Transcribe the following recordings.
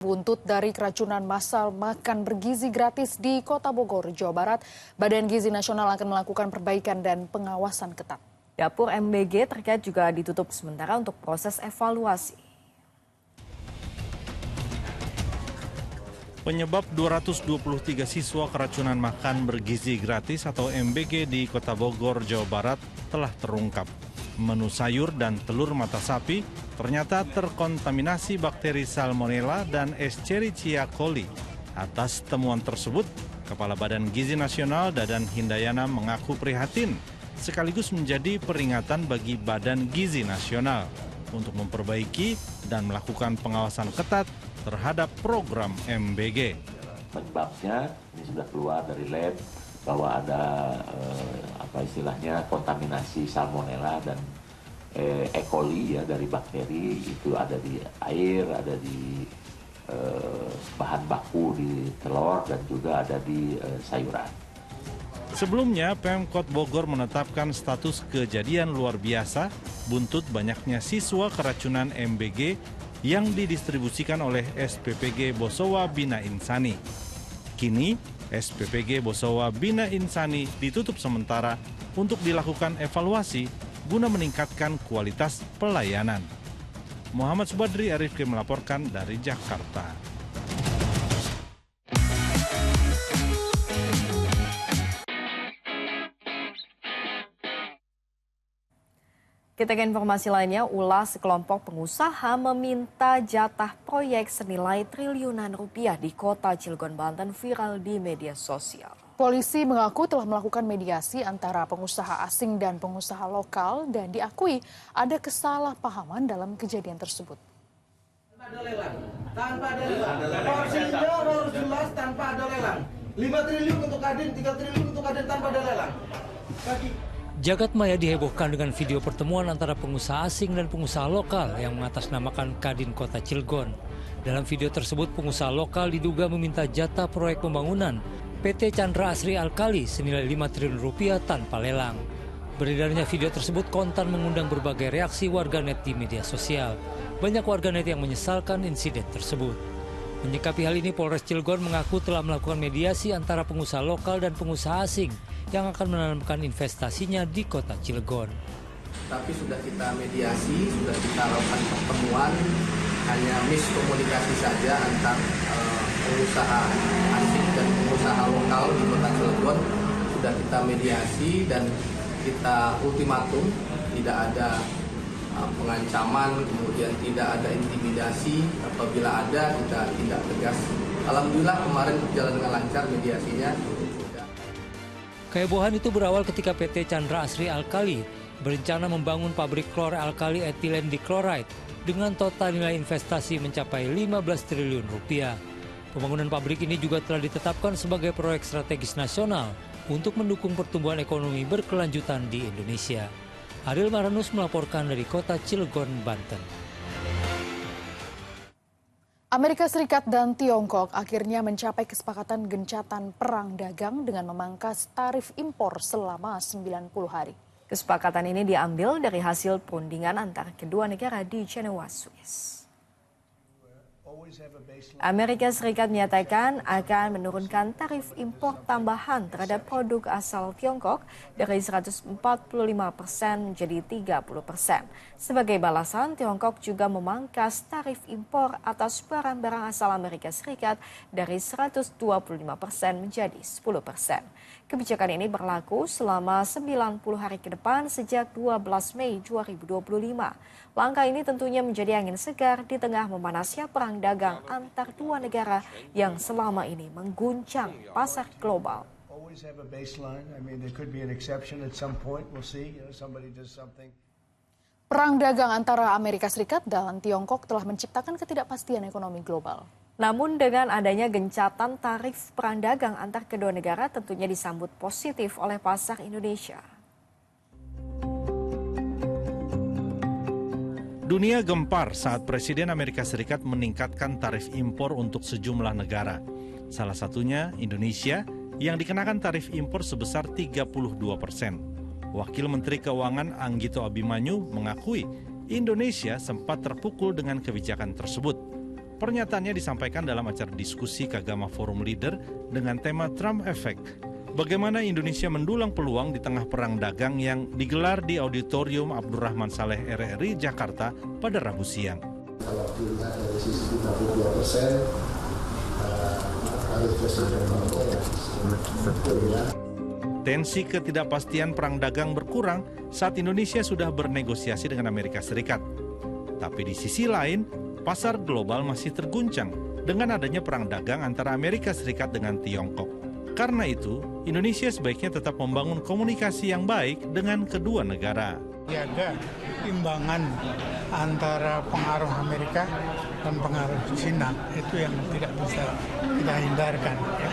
Buntut dari keracunan massal makan bergizi gratis di Kota Bogor, Jawa Barat, Badan Gizi Nasional akan melakukan perbaikan dan pengawasan ketat. Dapur MBG terkait juga ditutup sementara untuk proses evaluasi. Penyebab 223 siswa keracunan makan bergizi gratis atau MBG di Kota Bogor, Jawa Barat telah terungkap. Menu sayur dan telur mata sapi ternyata terkontaminasi bakteri Salmonella dan Escherichia coli. Atas temuan tersebut, Kepala Badan Gizi Nasional Dadan Hindayana mengaku prihatin, sekaligus menjadi peringatan bagi Badan Gizi Nasional untuk memperbaiki dan melakukan pengawasan ketat terhadap program MBG. Penyebabnya ini sudah keluar dari lab bahwa ada kontaminasi Salmonella dan E. coli ya, dari bakteri itu ada di air, ada di bahan baku di telur dan juga ada di sayuran. Sebelumnya, Pemkot Bogor menetapkan status kejadian luar biasa buntut banyaknya siswa keracunan MBG yang didistribusikan oleh SPPG Bosowa Bina Insani. Kini, SPPG Bosowa Bina Insani ditutup sementara untuk dilakukan evaluasi guna meningkatkan kualitas pelayanan. Muhammad Subadri Arifki melaporkan dari Jakarta. Kita ke informasi lainnya, ulas sekelompok pengusaha meminta jatah proyek senilai triliunan rupiah di kota Cilegon, Banten viral di media sosial. Polisi mengaku telah melakukan mediasi antara pengusaha asing dan pengusaha lokal dan diakui ada kesalahpahaman dalam kejadian tersebut. Tanpa ada lelang. Porsinya harus jelas tanpa ada lelang. 5 triliun untuk Kadin, 3 triliun untuk Kadin tanpa ada lelang. Jagat maya dihebohkan dengan video pertemuan antara pengusaha asing dan pengusaha lokal yang mengatasnamakan Kadin Kota Cilegon. Dalam video tersebut, pengusaha lokal diduga meminta jatah proyek pembangunan PT Chandra Asri Alkali senilai 5 triliun rupiah tanpa lelang. Beredarnya video tersebut kontan mengundang berbagai reaksi warganet di media sosial. Banyak warganet yang menyesalkan insiden tersebut. Menyikapi hal ini, Polres Cilegon mengaku telah melakukan mediasi antara pengusaha lokal dan pengusaha asing yang akan menanamkan investasinya di kota Cilegon. Tapi sudah kita mediasi, sudah kita lakukan pertemuan, hanya miskomunikasi saja antar pengusaha asing dan pengusaha lokal di kota Cilegon. Sudah kita mediasi dan kita ultimatum, tidak ada pengancaman, kemudian tidak ada intimidasi. Apabila ada, kita tidak tegas. Alhamdulillah kemarin berjalan dengan lancar mediasinya. Kehebohan itu berawal ketika PT Chandra Asri Alkali berencana membangun pabrik klor-alkali etilen dichloride dengan total nilai investasi mencapai 15 triliun rupiah. Pembangunan pabrik ini juga telah ditetapkan sebagai proyek strategis nasional untuk mendukung pertumbuhan ekonomi berkelanjutan di Indonesia. Ariel Maranus melaporkan dari kota Cilegon, Banten. Amerika Serikat dan Tiongkok akhirnya mencapai kesepakatan gencatan perang dagang dengan memangkas tarif impor selama 90 hari. Kesepakatan ini diambil dari hasil perundingan antara kedua negara di Jenewa, Swiss. Amerika Serikat menyatakan akan menurunkan tarif impor tambahan terhadap produk asal Tiongkok dari 145% menjadi 30%. Sebagai balasan, Tiongkok juga memangkas tarif impor atas barang-barang asal Amerika Serikat dari 125% menjadi 10%. Kebijakan ini berlaku selama 90 hari ke depan sejak 12 Mei 2025. Langkah ini tentunya menjadi angin segar di tengah memanasnya perang dagang antar dua negara yang selama ini mengguncang pasar global. Perang dagang antara Amerika Serikat dan Tiongkok telah menciptakan ketidakpastian ekonomi global. Namun dengan adanya gencatan tarif perang dagang antar kedua negara tentunya disambut positif oleh pasar Indonesia. Dunia gempar saat Presiden Amerika Serikat meningkatkan tarif impor untuk sejumlah negara. Salah satunya Indonesia yang dikenakan tarif impor sebesar 32%. Wakil Menteri Keuangan Anggito Abimanyu mengakui Indonesia sempat terpukul dengan kebijakan tersebut. Pernyataannya disampaikan dalam acara diskusi Kagama Forum Leader dengan tema Trump Effect. Bagaimana Indonesia mendulang peluang di tengah perang dagang yang digelar di Auditorium Abdurrahman Saleh RRI Jakarta pada Rabu siang. Kalau dilihat dari sisi 52%, tarif resiprokalnya ya. Tensi ketidakpastian perang dagang berkurang saat Indonesia sudah bernegosiasi dengan Amerika Serikat. Tapi di sisi lain, pasar global masih terguncang dengan adanya perang dagang antara Amerika Serikat dengan Tiongkok. Karena itu, Indonesia sebaiknya tetap membangun komunikasi yang baik dengan kedua negara. Jaga imbangan antara pengaruh Amerika dan pengaruh Cina, itu yang tidak bisa kita hindarkan. Ya.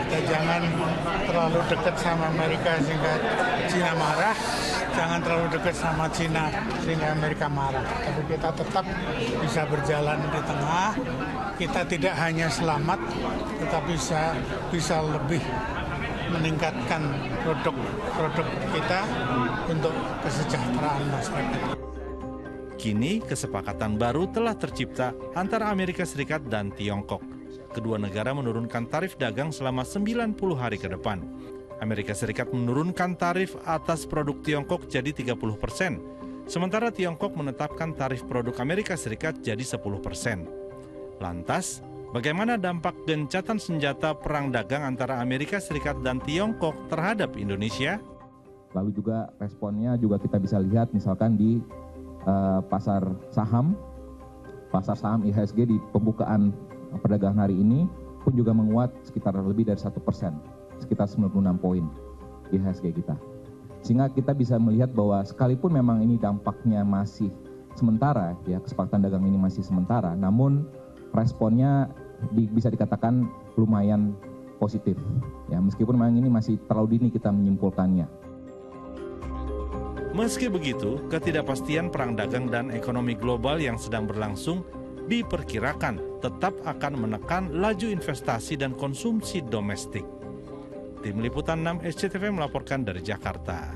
Kita jangan terlalu dekat sama Amerika sehingga Cina marah, jangan terlalu dekat sama Cina sehingga Amerika marah. Tapi kita tetap bisa berjalan di tengah, kita tidak hanya selamat, tetapi bisa lebih meningkatkan produk kita untuk kesejahteraan masyarakat. Kini kesepakatan baru telah tercipta antara Amerika Serikat dan Tiongkok. Kedua negara menurunkan tarif dagang selama 90 hari ke depan. Amerika Serikat menurunkan tarif atas produk Tiongkok jadi 30%, sementara Tiongkok menetapkan tarif produk Amerika Serikat jadi 10%. Lantas, bagaimana dampak gencatan senjata perang dagang antara Amerika Serikat dan Tiongkok terhadap Indonesia? Lalu juga responnya juga kita bisa lihat misalkan di pasar saham IHSG di pembukaan perdagangan hari ini pun juga menguat sekitar lebih dari 1%, sekitar 96 poin IHSG kita. Sehingga kita bisa melihat bahwa sekalipun memang ini dampaknya masih sementara, ya kesepakatan dagang ini masih sementara, namun responnya bisa dikatakan lumayan positif. Ya, meskipun memang ini masih terlalu dini kita menyimpulkannya. Meski begitu, ketidakpastian perang dagang dan ekonomi global yang sedang berlangsung diperkirakan tetap akan menekan laju investasi dan konsumsi domestik. Tim Liputan 6 SCTV melaporkan dari Jakarta.